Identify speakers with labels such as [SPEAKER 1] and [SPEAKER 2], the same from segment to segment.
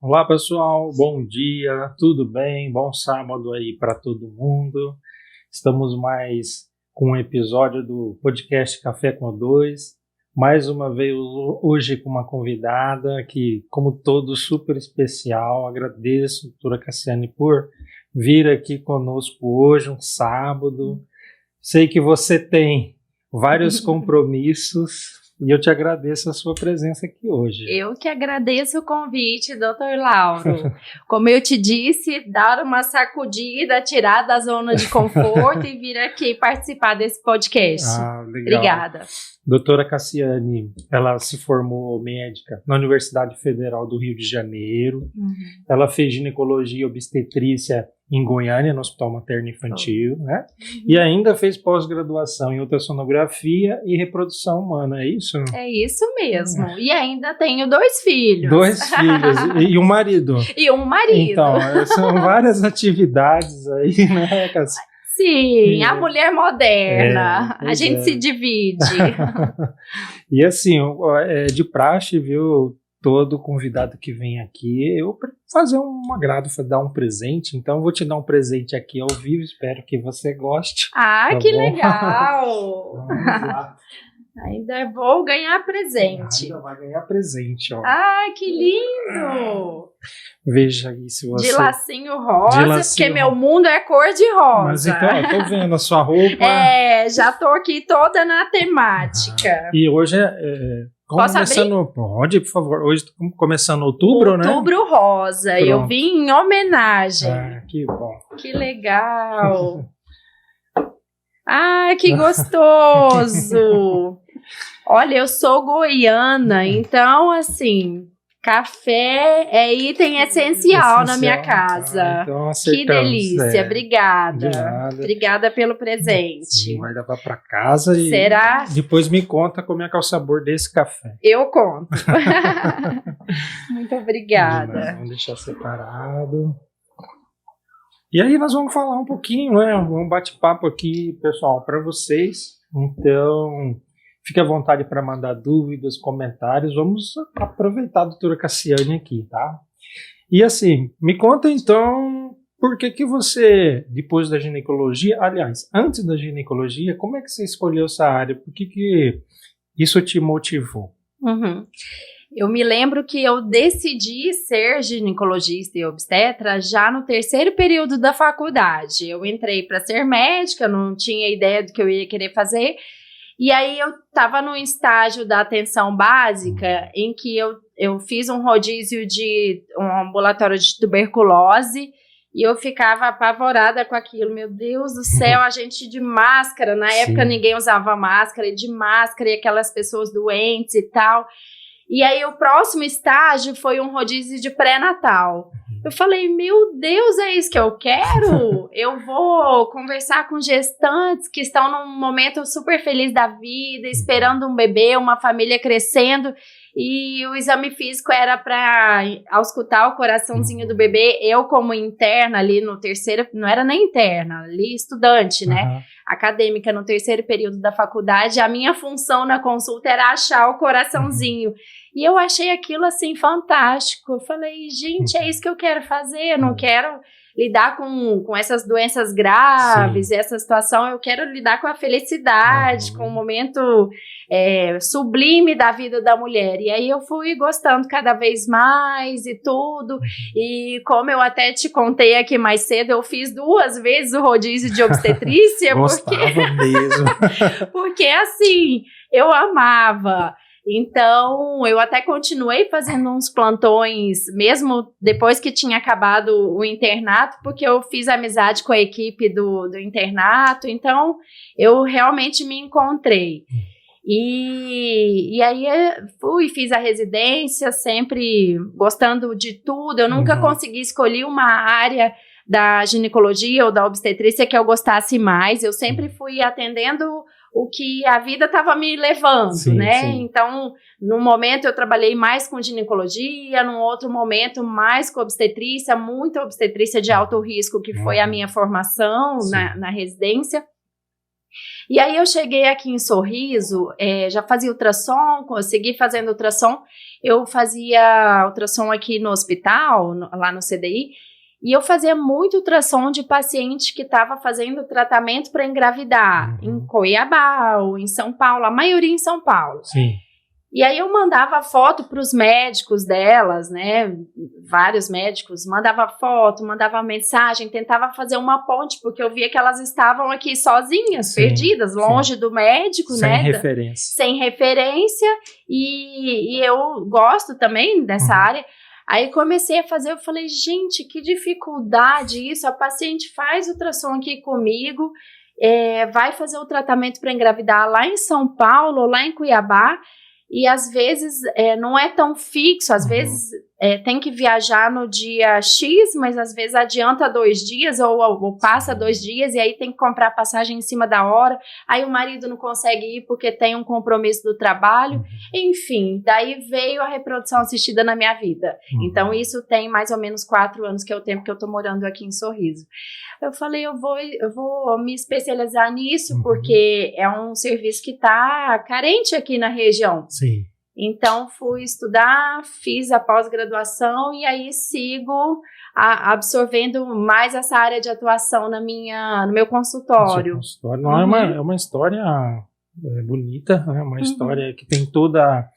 [SPEAKER 1] Olá pessoal, bom dia, tudo bem? Bom sábado aí para todo mundo. Estamos mais com um episódio do podcast Café com Dois. Mais uma vez hoje com uma convidada que, como todo, super especial. Agradeço, doutora Cassiane, por vir aqui conosco hoje, um sábado. Sei que você tem vários compromissos. E eu te agradeço a sua presença aqui hoje.
[SPEAKER 2] Eu que agradeço o convite, Dr. Lauro. Como eu te disse, dar uma sacudida, tirar da zona de conforto e vir aqui participar desse podcast.
[SPEAKER 1] Legal.
[SPEAKER 2] Obrigada.
[SPEAKER 1] Doutora Cassiane, ela se formou médica na Universidade Federal do Rio de Janeiro. Ela fez ginecologia e obstetrícia em Goiânia, no Hospital Materno Infantil, né? E ainda fez pós-graduação em ultrassonografia e reprodução humana, é isso?
[SPEAKER 2] É isso mesmo. E ainda tenho 2 filhos.
[SPEAKER 1] 2 filhos e um marido.
[SPEAKER 2] E um marido.
[SPEAKER 1] Então, são várias atividades aí, né, Cassiane?
[SPEAKER 2] Sim, a mulher moderna. A gente se divide.
[SPEAKER 1] E assim, de praxe, viu? Todo convidado que vem aqui, eu fazer um agrado, dar um presente. Então, eu vou te dar um presente aqui ao vivo. Espero que você goste.
[SPEAKER 2] Ah,
[SPEAKER 1] tá
[SPEAKER 2] que
[SPEAKER 1] bom?
[SPEAKER 2] Legal!
[SPEAKER 1] Vamos lá.
[SPEAKER 2] Ainda vou ganhar presente.
[SPEAKER 1] Ainda vai ganhar presente, ó.
[SPEAKER 2] Ai, que lindo!
[SPEAKER 1] Veja aí se você...
[SPEAKER 2] De lacinho rosa, porque meu mundo é cor de rosa.
[SPEAKER 1] Mas então, eu tô vendo a sua roupa.
[SPEAKER 2] Já tô aqui toda na temática.
[SPEAKER 1] E hoje
[SPEAKER 2] Posso
[SPEAKER 1] começando,
[SPEAKER 2] abrir?
[SPEAKER 1] Pode, por favor. Hoje estamos começando outubro, né?
[SPEAKER 2] Outubro rosa.
[SPEAKER 1] Pronto.
[SPEAKER 2] Eu vim em homenagem.
[SPEAKER 1] Que bom.
[SPEAKER 2] Que legal. Ah, que gostoso. Olha, eu sou goiana, então, assim, café é item essencial na minha casa.
[SPEAKER 1] Então,
[SPEAKER 2] que delícia, obrigada.
[SPEAKER 1] De nada.
[SPEAKER 2] Obrigada pelo presente.
[SPEAKER 1] Vai levar para casa e
[SPEAKER 2] Será?
[SPEAKER 1] Depois me conta como é que é o sabor desse café.
[SPEAKER 2] Eu conto. Muito obrigada.
[SPEAKER 1] Vamos deixar separado. E aí nós vamos falar um pouquinho, né? Um bate-papo aqui, pessoal, para vocês. Então, fique à vontade para mandar dúvidas, comentários. Vamos aproveitar a doutora Cassiane aqui, tá? E assim, me conta então, por que você, depois da ginecologia, aliás, antes da ginecologia, como é que você escolheu essa área? Por que isso te motivou?
[SPEAKER 2] Eu me lembro que eu decidi ser ginecologista e obstetra já no 3º período da faculdade. Eu entrei para ser médica, não tinha ideia do que eu ia querer fazer. E aí eu estava no estágio da atenção básica, em que eu fiz um rodízio de um ambulatório de tuberculose, e eu ficava apavorada com aquilo. Meu Deus do céu, a gente de máscara. Na época ninguém usava máscara, e de máscara, e aquelas pessoas doentes e tal. E aí o próximo estágio foi um rodízio de pré-natal. Eu falei, meu Deus, é isso que eu quero? Eu vou conversar com gestantes que estão num momento super feliz da vida, esperando um bebê, uma família crescendo, e o exame físico era para auscultar o coraçãozinho do bebê. Eu, como interna ali no 3º, não era nem interna, ali estudante, né? Acadêmica no 3º período da faculdade, a minha função na consulta era achar o coraçãozinho. E eu achei aquilo, assim, fantástico. Eu falei, gente, é isso que eu quero fazer. Eu não quero lidar com essas doenças graves, essa situação. Eu quero lidar com a felicidade, com o momento sublime da vida da mulher. E aí eu fui gostando cada vez mais e tudo. E como eu até te contei aqui mais cedo, eu fiz 2 vezes o rodízio de obstetrícia.
[SPEAKER 1] Gostava mesmo.
[SPEAKER 2] Porque, assim, eu amava. Então, eu até continuei fazendo uns plantões, mesmo depois que tinha acabado o internato, porque eu fiz amizade com a equipe do internato, então eu realmente me encontrei. E aí fiz a residência, sempre gostando de tudo. Eu nunca consegui escolher uma área da ginecologia ou da obstetrícia que eu gostasse mais. Eu sempre fui atendendo o que a vida estava me levando, né? Sim. Então, num momento eu trabalhei mais com ginecologia, num outro momento mais com obstetrícia, muita obstetrícia de alto risco, que foi a minha formação na residência. E aí eu cheguei aqui em Sorriso, já fazia ultrassom, consegui fazendo ultrassom, eu fazia ultrassom aqui no hospital, lá no CDI, e eu fazia muito ultrassom de paciente que estava fazendo tratamento para engravidar, em Cuiabá ou em São Paulo, a maioria em São Paulo.
[SPEAKER 1] Sim.
[SPEAKER 2] E aí eu mandava foto para os médicos delas, né, vários médicos, mandava foto, mandava mensagem, tentava fazer uma ponte, porque eu via que elas estavam aqui sozinhas, sim, perdidas, longe do médico,
[SPEAKER 1] sem
[SPEAKER 2] né?
[SPEAKER 1] Referência.
[SPEAKER 2] Sem referência, e eu gosto também dessa área. Aí comecei a fazer, eu falei, gente, que dificuldade isso, a paciente faz ultrassom aqui comigo, vai fazer o tratamento para engravidar lá em São Paulo, lá em Cuiabá, e às vezes não é tão fixo, às vezes tem que viajar no dia X, mas às vezes adianta 2 dias ou passa 2 dias e aí tem que comprar passagem em cima da hora, aí o marido não consegue ir porque tem um compromisso do trabalho, enfim, daí veio a reprodução assistida na minha vida. Então isso tem mais ou menos 4 anos, que é o tempo que eu tô morando aqui em Sorriso. Eu falei, eu vou me especializar nisso, porque é um serviço que tá carente aqui na região.
[SPEAKER 1] Sim.
[SPEAKER 2] Então, fui estudar, fiz a pós-graduação e aí sigo absorvendo mais essa área de atuação no meu consultório.
[SPEAKER 1] Não, é uma história bonita, é uma história que tem toda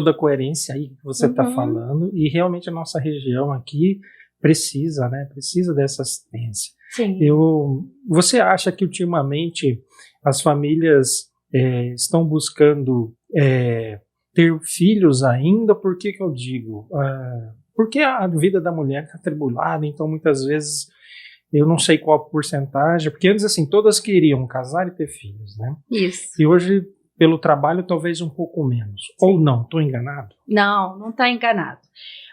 [SPEAKER 1] a coerência aí que você está falando, e realmente a nossa região aqui precisa dessa assistência.
[SPEAKER 2] Sim.
[SPEAKER 1] Você acha que ultimamente as famílias estão buscando ter filhos ainda? Por que eu digo? Porque a vida da mulher está atribulada, então muitas vezes eu não sei qual a porcentagem, porque antes assim, todas queriam casar e ter filhos, né?
[SPEAKER 2] Isso.
[SPEAKER 1] E hoje, pelo trabalho, talvez um pouco menos. Sim. Ou não, estou enganado?
[SPEAKER 2] Não está enganado.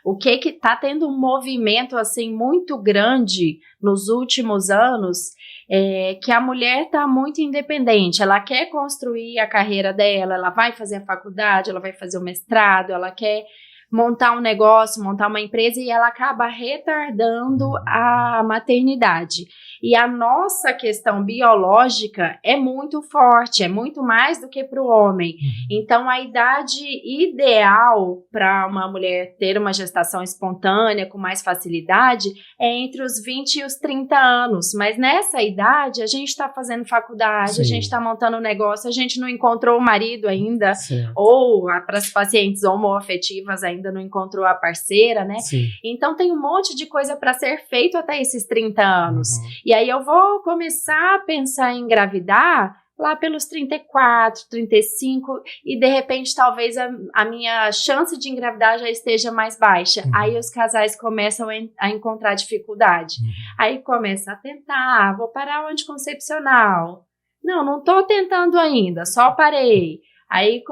[SPEAKER 2] O que está tendo um movimento assim muito grande nos últimos anos é que a mulher está muito independente, ela quer construir a carreira dela, ela vai fazer a faculdade, ela vai fazer o mestrado, ela quer montar um negócio, montar uma empresa, e ela acaba retardando a maternidade. E a nossa questão biológica é muito forte, é muito mais do que para o homem. Então, a idade ideal para uma mulher ter uma gestação espontânea com mais facilidade é entre os 20 e os 30 anos. Mas nessa idade, a gente está fazendo faculdade, sim, a gente está montando um negócio, a gente não encontrou o marido ainda, sim, ou para as pacientes homoafetivas ainda não encontrou a parceira, né? Sim. Então, tem um monte de coisa para ser feito até esses 30 anos. E aí eu vou começar a pensar em engravidar lá pelos 34, 35, e de repente talvez a minha chance de engravidar já esteja mais baixa. Aí os casais começam a encontrar dificuldade. Aí começa a tentar, vou parar o anticoncepcional. Não estou tentando ainda, só parei. Aí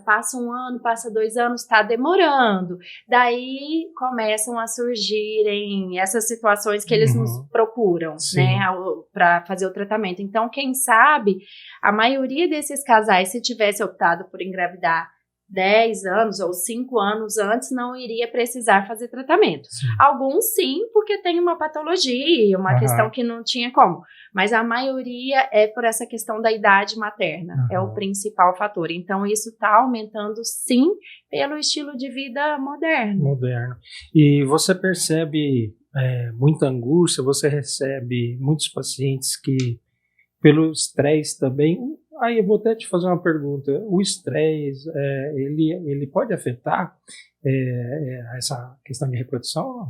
[SPEAKER 2] passa 1 ano, passa 2 anos, está demorando. Daí começam a surgirem essas situações que eles nos procuram, né, para fazer o tratamento. Então, quem sabe, a maioria desses casais, se tivesse optado por engravidar 10 anos ou 5 anos antes, não iria precisar fazer tratamento. Sim. Alguns sim, porque tem uma patologia, uma questão que não tinha como. Mas a maioria é por essa questão da idade materna, é o principal fator. Então, isso está aumentando, sim, pelo estilo de vida moderno.
[SPEAKER 1] E você percebe muita angústia, você recebe muitos pacientes que, pelo estresse também... Aí eu vou até te fazer uma pergunta. O estresse, ele pode afetar essa questão de reprodução?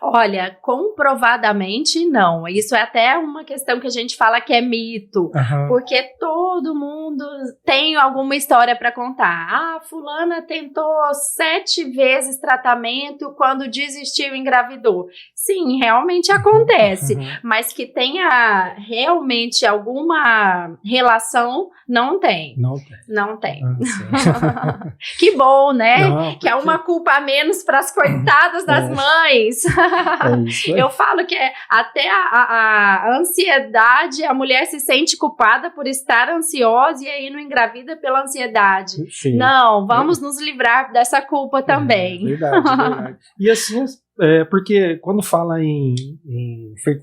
[SPEAKER 2] Olha, comprovadamente não. Isso é até uma questão que a gente fala que é mito, porque todo mundo tem alguma história para contar. Fulana tentou 7 vezes tratamento, quando desistiu, engravidou. Sim, realmente acontece, mas que tenha realmente alguma relação, não tem. Não tem. Que bom, né? Não, porque... Que é uma culpa a menos para as coitadas das mães. Eu falo que até a ansiedade, a mulher se sente culpada por estar ansiosa e aí não engravida pela ansiedade. Sim. Não, vamos nos livrar dessa culpa também.
[SPEAKER 1] Verdade. E assim, porque quando fala em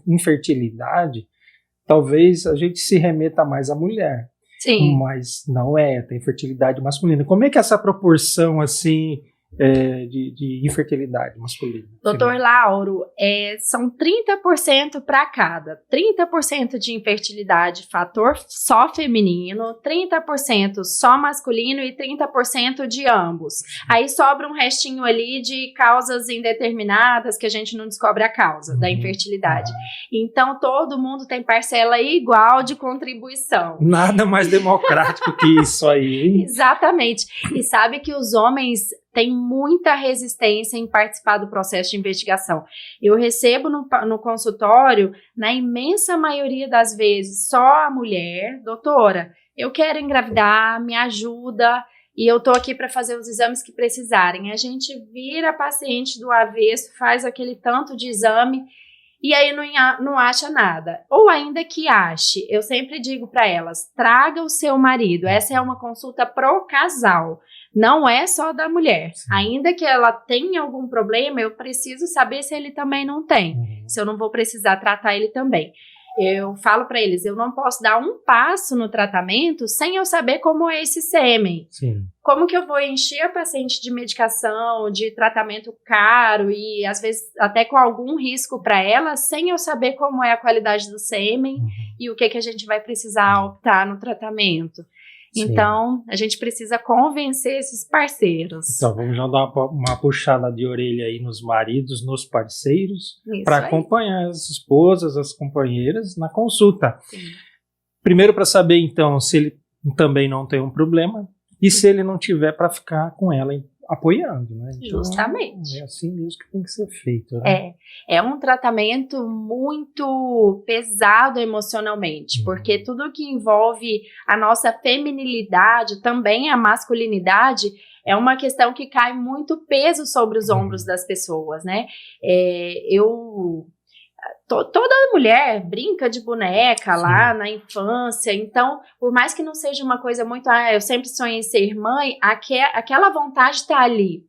[SPEAKER 1] infertilidade, talvez a gente se remeta mais à mulher.
[SPEAKER 2] Sim.
[SPEAKER 1] Mas não tem fertilidade masculina. Como é que é essa proporção, assim, de infertilidade masculina?
[SPEAKER 2] Doutor Lauro, são 30% para cada. 30% de infertilidade, fator só feminino, 30% só masculino e 30% de ambos. Aí sobra um restinho ali de causas indeterminadas que a gente não descobre a causa da infertilidade. Então, todo mundo tem parcela igual de contribuição.
[SPEAKER 1] Nada mais democrático que isso aí, hein?
[SPEAKER 2] Exatamente. E sabe que os homens têm muita resistência em participar do processo de investigação. Eu recebo no consultório, na imensa maioria das vezes, só a mulher, doutora, eu quero engravidar, me ajuda, e eu tô aqui para fazer os exames que precisarem. A gente vira a paciente do avesso, faz aquele tanto de exame, e aí não acha nada. Ou ainda que ache, eu sempre digo para elas, traga o seu marido. Essa é uma consulta pro casal, não é só da mulher. Sim. Ainda que ela tenha algum problema, eu preciso saber se ele também não tem. Se eu não vou precisar tratar ele também. Eu falo para eles, eu não posso dar um passo no tratamento sem eu saber como é esse sêmen.
[SPEAKER 1] Sim.
[SPEAKER 2] Como que eu vou encher a paciente de medicação, de tratamento caro e às vezes até com algum risco para ela, sem eu saber como é a qualidade do sêmen e o que a gente vai precisar optar no tratamento. Sim. Então, a gente precisa convencer esses parceiros.
[SPEAKER 1] Então, vamos já dar uma puxada de orelha aí nos maridos, nos parceiros, para acompanhar as esposas, as companheiras na consulta. Sim. Primeiro, para saber, então, se ele também não tem um problema e se ele não tiver, para ficar com ela apoiando, né? Então,
[SPEAKER 2] justamente.
[SPEAKER 1] É assim mesmo que tem que ser feito, né?
[SPEAKER 2] É um tratamento muito pesado emocionalmente, porque tudo que envolve a nossa feminilidade, também a masculinidade, é uma questão que cai muito peso sobre os ombros das pessoas, né? Toda mulher brinca de boneca lá na infância, então, por mais que não seja uma coisa muito, eu sempre sonhei em ser mãe, aquela vontade está ali.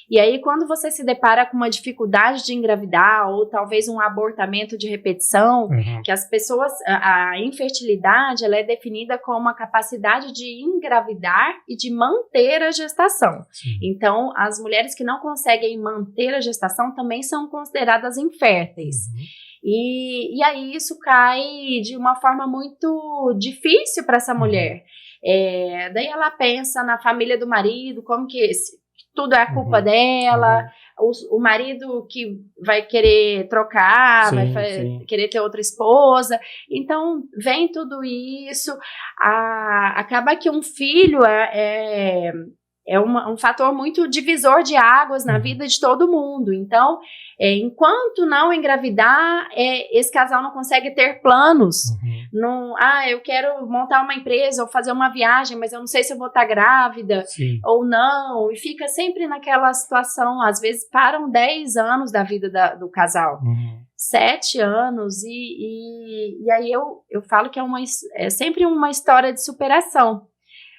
[SPEAKER 2] E aí, quando você se depara com uma dificuldade de engravidar, ou talvez um abortamento de repetição, que as pessoas, a infertilidade, ela é definida como a capacidade de engravidar e de manter a gestação. Sim. Então, as mulheres que não conseguem manter a gestação também são consideradas inférteis. E aí isso cai de uma forma muito difícil para essa mulher. Daí ela pensa na família do marido, como que tudo é a culpa dela, o marido que vai querer trocar, vai querer ter outra esposa. Então, vem tudo isso. Acaba que um filho é um fator muito divisor de águas na vida de todo mundo. Então, enquanto não engravidar, esse casal não consegue ter planos. Eu quero montar uma empresa ou fazer uma viagem, mas eu não sei se eu vou estar grávida ou não. E fica sempre naquela situação. Às vezes, param 10 anos da vida do casal. 7 anos. E aí eu falo que é sempre uma história de superação.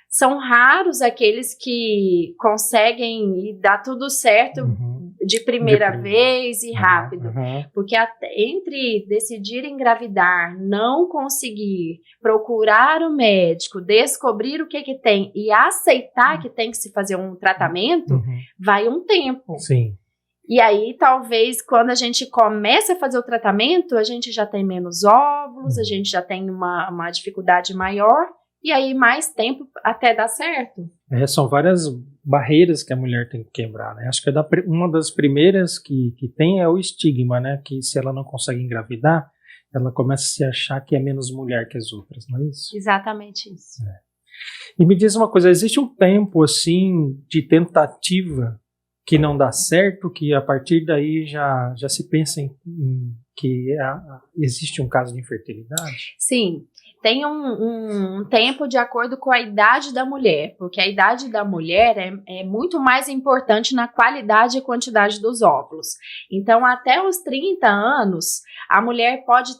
[SPEAKER 2] São raros aqueles que conseguem e dá tudo certo de primeira vez e rápido. Porque entre decidir engravidar, não conseguir, procurar o médico, descobrir o que tem e aceitar que tem que se fazer um tratamento, vai um tempo.
[SPEAKER 1] Sim.
[SPEAKER 2] E aí, talvez, quando a gente começa a fazer o tratamento, a gente já tem menos óvulos, a gente já tem uma dificuldade maior. E aí, mais tempo até dar certo.
[SPEAKER 1] São várias barreiras que a mulher tem que quebrar, né? Acho que uma das primeiras que tem é o estigma, né? Que se ela não consegue engravidar, ela começa a se achar que é menos mulher que as outras, não é isso?
[SPEAKER 2] Exatamente isso.
[SPEAKER 1] E me diz uma coisa, existe um tempo, assim, de tentativa que não dá certo, que a partir daí já se pensa em que existe um caso de infertilidade?
[SPEAKER 2] Sim. Tem um tempo de acordo com a idade da mulher, porque a idade da mulher é muito mais importante na qualidade e quantidade dos óvulos. Então, até os 30 anos, a mulher pode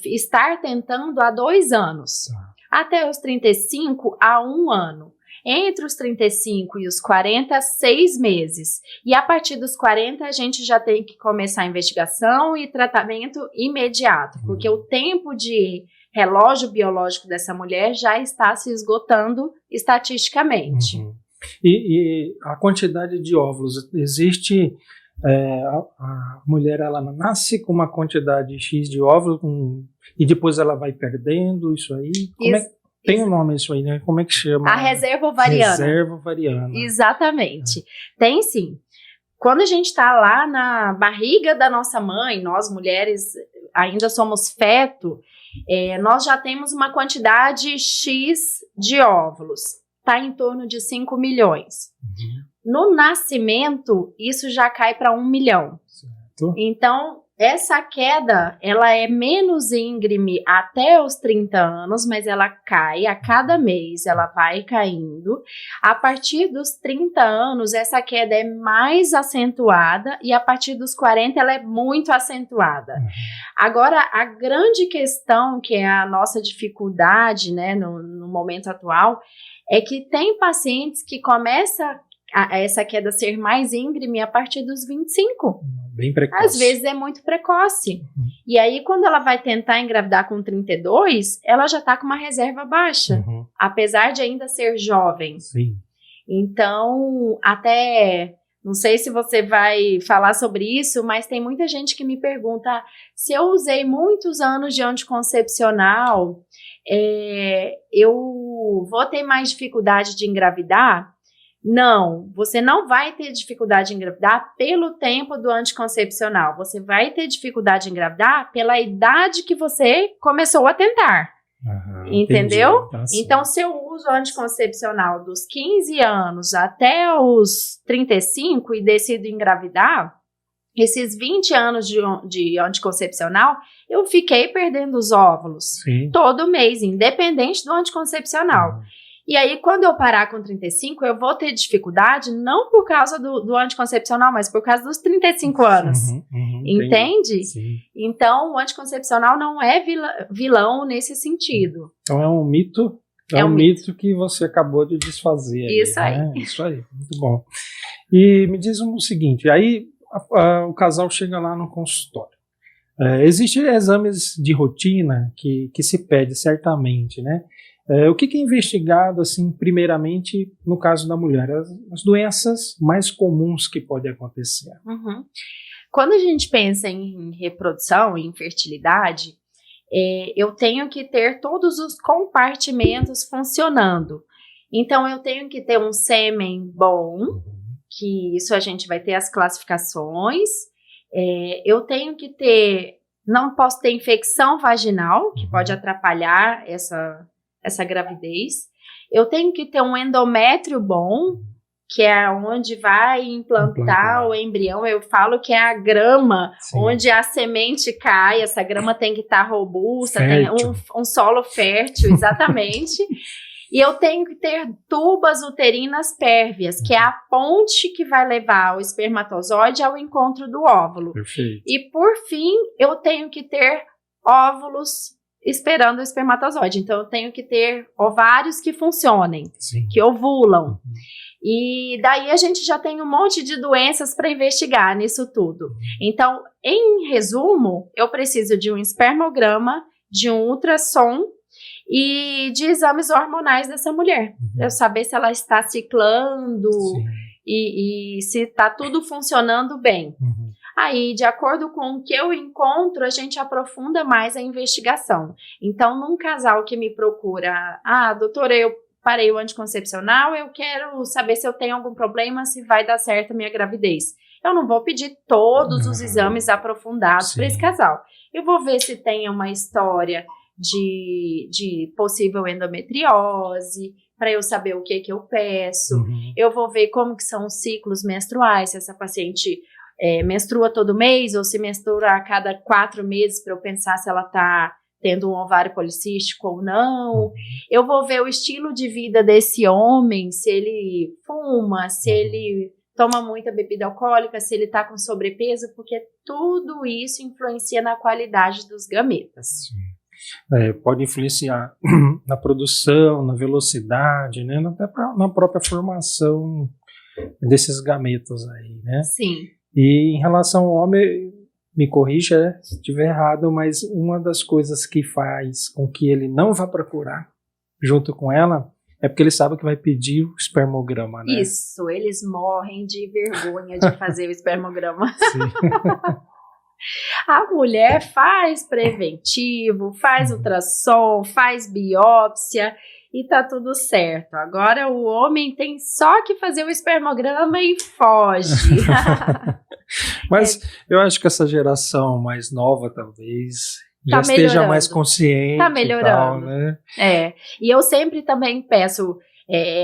[SPEAKER 2] estar tentando há 2 anos. Até os 35, há 1 ano. Entre os 35 e os 40, 6 meses. E a partir dos 40, a gente já tem que começar a investigação e tratamento imediato, porque o tempo de relógio biológico dessa mulher já está se esgotando estatisticamente.
[SPEAKER 1] Uhum. E a quantidade de óvulos, existe... a mulher, ela nasce com uma quantidade X de óvulos e depois ela vai perdendo isso aí? Tem um nome isso aí, né? Como é que chama?
[SPEAKER 2] A reserva ovariana.
[SPEAKER 1] Reserva ovariana.
[SPEAKER 2] Exatamente. Tem sim. Quando a gente está lá na barriga da nossa mãe, nós mulheres ainda somos feto, nós já temos uma quantidade X de óvulos. Está em torno de 5 milhões. No nascimento, isso já cai para 1 milhão. Certo. Então, essa queda, ela é menos íngreme até os 30 anos, mas ela cai a cada mês, ela vai caindo. A partir dos 30 anos, essa queda é mais acentuada e a partir dos 40 ela é muito acentuada. Agora, a grande questão, que é a nossa dificuldade, né, no momento atual, é que tem pacientes que começam essa queda ser mais íngreme a partir dos 25.
[SPEAKER 1] Bem precoce.
[SPEAKER 2] Às vezes é muito precoce. E aí, quando ela vai tentar engravidar com 32, ela já está com uma reserva baixa, apesar de ainda ser jovem.
[SPEAKER 1] Sim.
[SPEAKER 2] Então, até, não sei se você vai falar sobre isso, mas tem muita gente que me pergunta, se eu usei muitos anos de anticoncepcional, eu vou ter mais dificuldade de engravidar? Não, você não vai ter dificuldade em engravidar pelo tempo do anticoncepcional. Você vai ter dificuldade em engravidar pela idade que você começou a tentar. Entendeu? Então, se eu uso anticoncepcional dos 15 anos até os 35 e decido engravidar, esses 20 anos de anticoncepcional, eu fiquei perdendo os óvulos. Sim. Todo mês, independente do anticoncepcional. E aí, quando eu parar com 35, eu vou ter dificuldade, não por causa do anticoncepcional, mas por causa dos 35 anos. Entende?
[SPEAKER 1] Sim.
[SPEAKER 2] Então, o anticoncepcional não é vilão nesse sentido.
[SPEAKER 1] Então, é um mito. É um mito que você acabou de desfazer.
[SPEAKER 2] Isso aí.
[SPEAKER 1] Né? Isso aí, muito bom. E me diz o seguinte, aí o casal chega lá no consultório. Existem exames de rotina que se pede certamente, né? O que é investigado, assim, primeiramente, no caso da mulher? As doenças mais comuns que podem acontecer.
[SPEAKER 2] Quando a gente pensa em reprodução, em fertilidade, eu tenho que ter todos os compartimentos funcionando. Então, eu tenho que ter um sêmen bom, que isso a gente vai ter as classificações. Eu tenho que ter... Não posso ter infecção vaginal, que pode atrapalhar essa gravidez. Eu tenho que ter um endométrio bom, que é onde vai implantar o embrião. Eu falo que é a grama, sim, onde a semente cai. Essa grama tem que estar robusta, fértil. Tem um solo fértil, exatamente. E eu tenho que ter tubas uterinas pérvias, que é a ponte que vai levar o espermatozoide ao encontro do óvulo.
[SPEAKER 1] Perfeito.
[SPEAKER 2] E, por fim, eu tenho que ter óvulos esperando o espermatozoide. Então, eu tenho que ter ovários que funcionem, sim, que ovulam. E daí a gente já tem um monte de doenças para investigar nisso tudo. Então, em resumo, eu preciso de um espermograma, de um ultrassom e de exames hormonais dessa mulher. Para eu saber se ela está ciclando e se está tudo funcionando bem. Aí, de acordo com o que eu encontro, a gente aprofunda mais a investigação. Então, num casal que me procura, doutora, eu parei o anticoncepcional, eu quero saber se eu tenho algum problema, se vai dar certo a minha gravidez. Eu não vou pedir todos os exames aprofundados para esse casal. Eu vou ver se tem uma história de possível endometriose, para eu saber o que eu peço. Eu vou ver como que são os ciclos menstruais, se essa paciente menstrua todo mês ou se menstrua a cada 4 meses, para eu pensar se ela está tendo um ovário policístico ou não. Eu vou ver o estilo de vida desse homem, se ele fuma, se ele toma muita bebida alcoólica, se ele está com sobrepeso, porque tudo isso influencia na qualidade dos gametas.
[SPEAKER 1] Pode influenciar na produção, na velocidade, né? Até na própria formação desses gametas aí, né?
[SPEAKER 2] Sim.
[SPEAKER 1] E em relação ao homem, me corrija se estiver errado, mas uma das coisas que faz com que ele não vá procurar junto com ela é porque ele sabe que vai pedir o espermograma, né?
[SPEAKER 2] Isso, eles morrem de vergonha de fazer o espermograma.
[SPEAKER 1] Sim.
[SPEAKER 2] A mulher faz preventivo, faz ultrassom, faz biópsia e tá tudo certo. Agora o homem tem só que fazer o espermograma e foge.
[SPEAKER 1] Mas eu acho que essa geração mais nova, talvez, já
[SPEAKER 2] Tá
[SPEAKER 1] esteja
[SPEAKER 2] melhorando.
[SPEAKER 1] mais consciente.
[SPEAKER 2] Tá melhorando.
[SPEAKER 1] E tal, né?
[SPEAKER 2] E eu sempre também peço,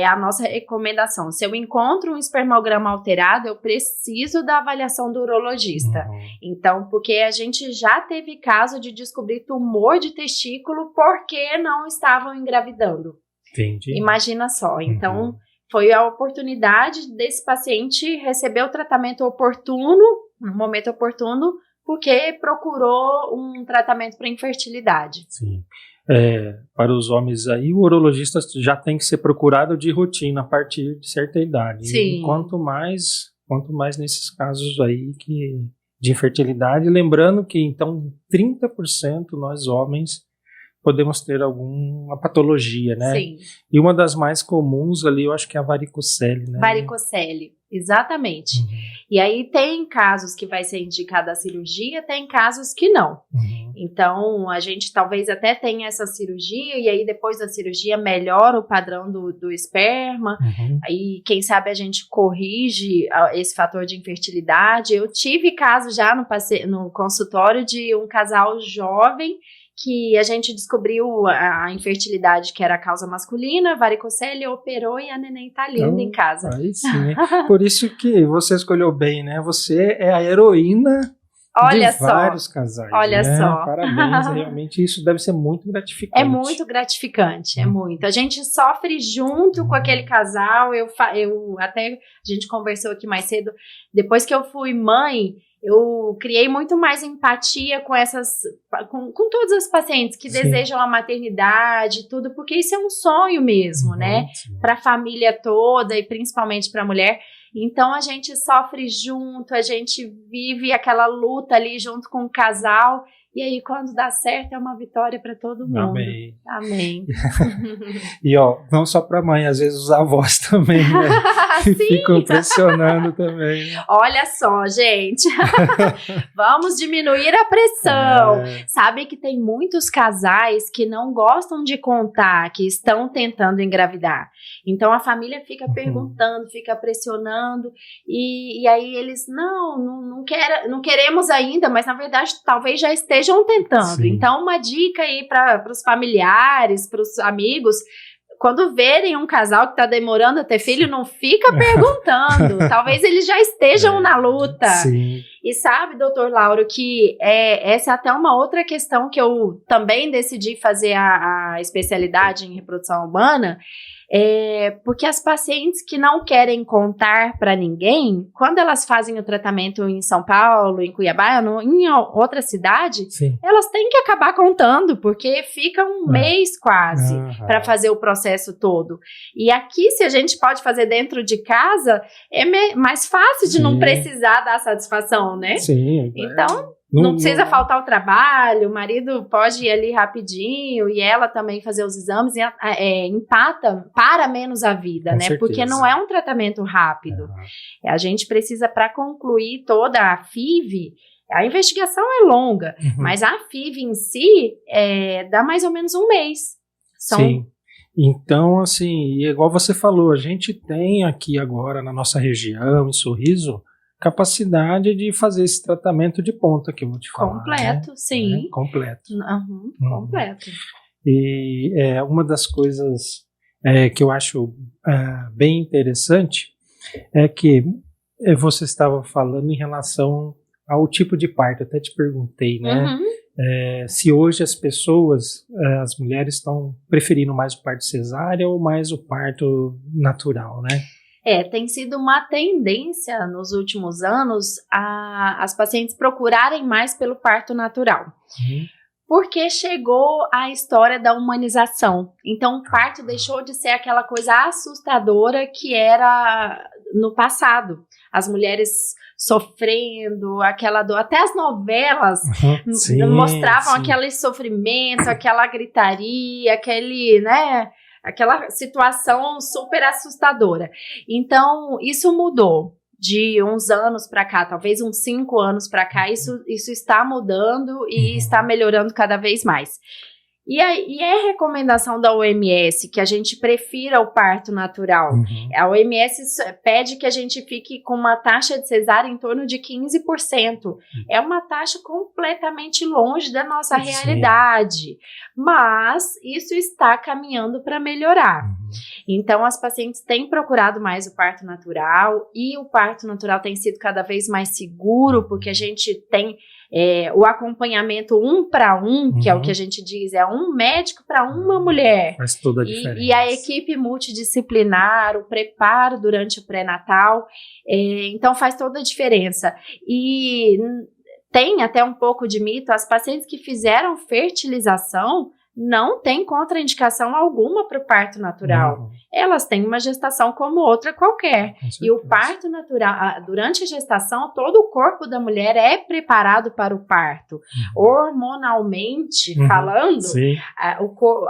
[SPEAKER 2] a nossa recomendação, se eu encontro um espermograma alterado, eu preciso da avaliação do urologista. Então, porque a gente já teve caso de descobrir tumor de testículo porque não estavam engravidando.
[SPEAKER 1] Entendi.
[SPEAKER 2] Imagina só. Então, foi a oportunidade desse paciente receber o tratamento oportuno, no momento oportuno, porque procurou um tratamento para infertilidade.
[SPEAKER 1] Sim. Para os homens aí, o urologista já tem que ser procurado de rotina a partir de certa idade.
[SPEAKER 2] Sim.
[SPEAKER 1] E quanto mais nesses casos aí de infertilidade, lembrando que então 30% nós homens podemos ter alguma patologia, né?
[SPEAKER 2] Sim.
[SPEAKER 1] E uma das mais comuns ali, eu acho que é a varicocele, né?
[SPEAKER 2] Varicocele, exatamente. E aí tem casos que vai ser indicada a cirurgia, tem casos que não. Então, a gente talvez até tenha essa cirurgia e aí depois da cirurgia melhora o padrão do esperma. Aí, quem sabe a gente corrige esse fator de infertilidade. Eu tive caso já no consultório de um casal jovem que a gente descobriu a infertilidade que era a causa masculina, varicocele, operou e a neném tá linda em casa.
[SPEAKER 1] Aí sim, por isso que você escolheu bem, né? Você é a heroína
[SPEAKER 2] Olha
[SPEAKER 1] de vários casais.
[SPEAKER 2] Olha
[SPEAKER 1] né?
[SPEAKER 2] só.
[SPEAKER 1] Parabéns, realmente isso deve ser muito gratificante.
[SPEAKER 2] É muito gratificante, é muito. A gente sofre junto com aquele casal, a gente conversou aqui mais cedo, depois que eu fui mãe, eu criei muito mais empatia com todas as pacientes que desejam a maternidade e tudo, porque isso é um sonho mesmo, né? Para a família toda e principalmente para a mulher. Então a gente sofre junto, a gente vive aquela luta ali junto com o casal. E aí, quando dá certo, é uma vitória para todo mundo.
[SPEAKER 1] Amém.
[SPEAKER 2] Amém.
[SPEAKER 1] E ó, não só para mãe, às vezes os avós também, né?
[SPEAKER 2] Sim.
[SPEAKER 1] Ficam pressionando também.
[SPEAKER 2] Olha só, gente. Vamos diminuir a pressão. Sabe que tem muitos casais que não gostam de contar, que estão tentando engravidar. Então a família fica perguntando, fica pressionando. E aí eles, não queremos ainda, mas na verdade talvez já estejam tentando.
[SPEAKER 1] Sim.
[SPEAKER 2] Então uma dica aí para os familiares, para os amigos, quando verem um casal que tá demorando a ter filho, não fica perguntando. Talvez eles já estejam na luta.
[SPEAKER 1] Sim.
[SPEAKER 2] E sabe, doutor Lauro, que essa é até uma outra questão que eu também decidi fazer a especialidade em reprodução humana, porque as pacientes que não querem contar para ninguém, quando elas fazem o tratamento em São Paulo, em Cuiabá, em outra cidade,
[SPEAKER 1] Sim.
[SPEAKER 2] elas têm que acabar contando, porque fica um mês quase para fazer o processo todo. E aqui, se a gente pode fazer dentro de casa, é mais fácil de não precisar dar satisfação, né?
[SPEAKER 1] Sim.
[SPEAKER 2] Então, não precisa faltar o trabalho, o marido pode ir ali rapidinho e ela também fazer os exames e para menos a vida,
[SPEAKER 1] Com
[SPEAKER 2] né?
[SPEAKER 1] certeza.
[SPEAKER 2] Porque não é um tratamento rápido. A gente precisa, para concluir toda a FIV, a investigação é longa, mas a FIV em si dá mais ou menos um mês.
[SPEAKER 1] Sim. Então, assim, igual você falou, a gente tem aqui agora na nossa região, em Sorriso, capacidade de fazer esse tratamento de ponta que eu vou te falar.
[SPEAKER 2] Completo,
[SPEAKER 1] né?
[SPEAKER 2] sim.
[SPEAKER 1] Completo.
[SPEAKER 2] Completo.
[SPEAKER 1] E uma das coisas que eu acho bem interessante é que você estava falando em relação ao tipo de parto. Eu até te perguntei, né? Se hoje as mulheres estão preferindo mais o parto cesárea ou mais o parto natural, né?
[SPEAKER 2] Tem sido uma tendência nos últimos anos as pacientes procurarem mais pelo parto natural. Porque chegou a história da humanização. Então, o parto deixou de ser aquela coisa assustadora que era no passado. As mulheres sofrendo, aquela dor, até as novelas mostravam aquele sofrimento, aquela gritaria, aquela situação super assustadora. Então, isso mudou de uns anos para cá, talvez uns 5 anos para cá, isso está mudando e está melhorando cada vez mais. E é recomendação da OMS que a gente prefira o parto natural. A OMS pede que a gente fique com uma taxa de cesárea em torno de 15%. É uma taxa completamente longe da nossa realidade. Mas isso está caminhando para melhorar. Então, as pacientes têm procurado mais o parto natural e o parto natural tem sido cada vez mais seguro, porque a gente tem o acompanhamento 1 para 1, que é o que a gente diz, é um médico para uma mulher.
[SPEAKER 1] Faz toda a diferença.
[SPEAKER 2] E a equipe multidisciplinar, o preparo durante o pré-natal, então faz toda a diferença. E tem até um pouco de mito, as pacientes que fizeram fertilização não tem contraindicação alguma para o parto natural. Elas têm uma gestação como outra qualquer. E o parto natural, durante a gestação, todo o corpo da mulher é preparado para o parto. Hormonalmente falando,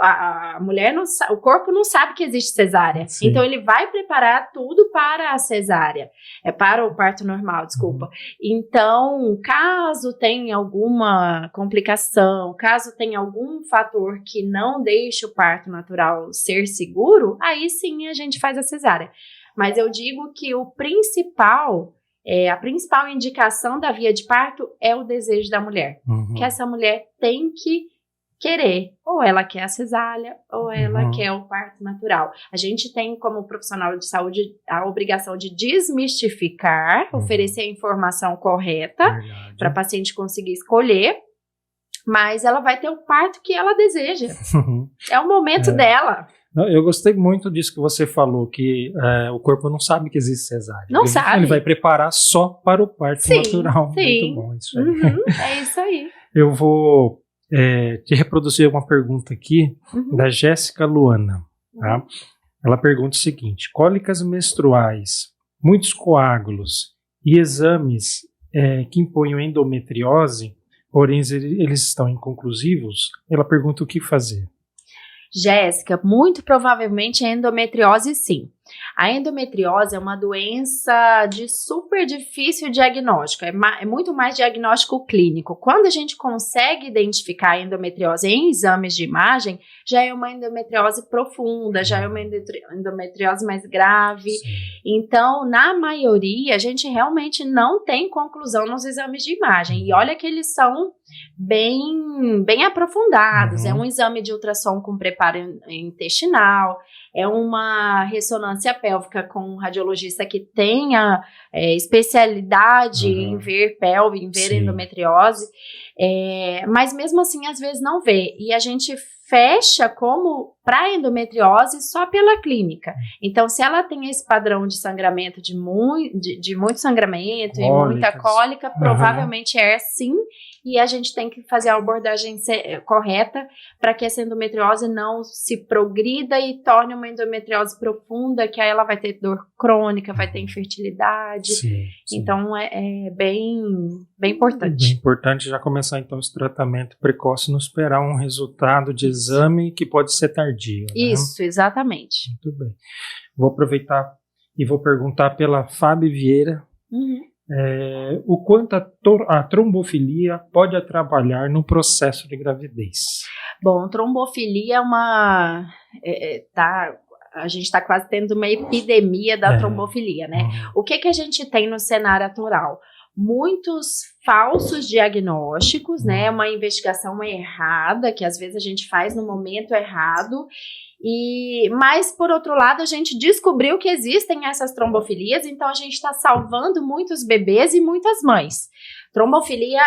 [SPEAKER 2] a mulher o corpo não sabe que existe cesárea. Então, ele vai preparar tudo para a cesárea. Para o parto normal, desculpa. Então, caso tenha alguma complicação, caso tenha algum fator que não deixe o parto natural ser seguro, aí sim a gente faz a cesárea. Mas eu digo que a principal indicação da via de parto é o desejo da mulher. Que essa mulher tem que querer. Ou ela quer a cesárea, ou ela quer o parto natural. A gente tem, como profissional de saúde, a obrigação de desmistificar, oferecer a informação correta para a paciente conseguir escolher. Mas ela vai ter o parto que ela deseja. É o momento dela.
[SPEAKER 1] Eu gostei muito disso que você falou, que o corpo não sabe que existe cesárea.
[SPEAKER 2] Não sabe.
[SPEAKER 1] Ele vai preparar só para o parto natural. Muito bom isso aí.
[SPEAKER 2] É isso aí.
[SPEAKER 1] Eu vou te reproduzir uma pergunta aqui da Jéssica Luana. Tá? Ela pergunta o seguinte: cólicas menstruais, muitos coágulos e exames que imponham endometriose, porém eles estão inconclusivos, ela pergunta o que fazer.
[SPEAKER 2] Jéssica, muito provavelmente é endometriose, sim. A endometriose é uma doença de super difícil diagnóstico, é muito mais diagnóstico clínico. Quando a gente consegue identificar a endometriose em exames de imagem, já é uma endometriose profunda, já é uma endometriose mais grave. Sim. Então, na maioria, a gente realmente não tem conclusão nos exames de imagem. E olha que eles são bem aprofundados. É um exame de ultrassom com preparo intestinal, é uma ressonância pélvica com um radiologista que tenha especialidade em ver pelve, em ver endometriose, mas mesmo assim às vezes não vê, e a gente fecha como para endometriose só pela clínica. Então, se ela tem esse padrão de sangramento, de muito sangramento e muita cólica, provavelmente é sim, e a gente tem que fazer a abordagem correta para que essa endometriose não se progrida e torne uma endometriose profunda, que aí ela vai ter dor crônica, vai ter infertilidade. Sim. Então, é bem importante.
[SPEAKER 1] É bem importante já começar, então, esse tratamento precoce, não esperar um resultado de exame que pode ser tardio.
[SPEAKER 2] Isso, né? Exatamente.
[SPEAKER 1] Muito bem. Vou aproveitar e vou perguntar pela Fábio Vieira. O quanto a trombofilia pode atrapalhar no processo de gravidez?
[SPEAKER 2] Bom, trombofilia é uma... a gente está quase tendo uma epidemia da trombofilia, né? O que a gente tem no cenário atual? Muitos falsos diagnósticos, né? Uma investigação errada, que às vezes a gente faz no momento errado. Mas, por outro lado, a gente descobriu que existem essas trombofilias, então a gente está salvando muitos bebês e muitas mães. Trombofilia